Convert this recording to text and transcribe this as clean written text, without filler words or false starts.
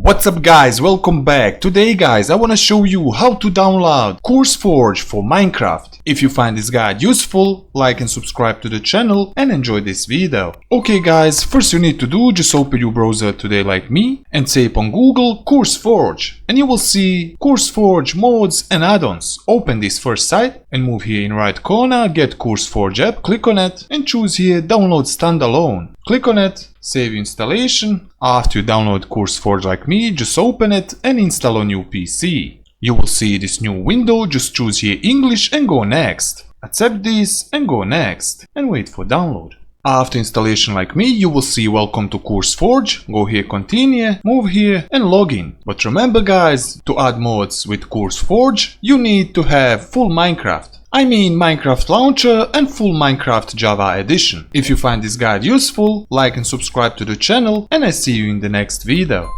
What's up guys, welcome back. Today guys I wanna show you how to download CurseForge for Minecraft. If you find this guide useful, like and subscribe to the channel and enjoy this video. Okay guys, first you need to do, just open your browser today like me and type on Google CurseForge and you will see CurseForge mods and add-ons. Open this first site and move here in right corner, get CurseForge app, click on it and choose here download standalone. Click on it, save installation. After you download CurseForge like me, just open it and install on your PC. You will see this new window, just choose here English and go next. Accept this and go next and wait for download. After installation like me, you will see welcome to CurseForge, go here continue, move here and log in. But remember guys, to add mods with CurseForge, you need to have full Minecraft. I mean Minecraft launcher and full Minecraft Java edition. If you find this guide useful, like and subscribe to the channel and I see you in the next video.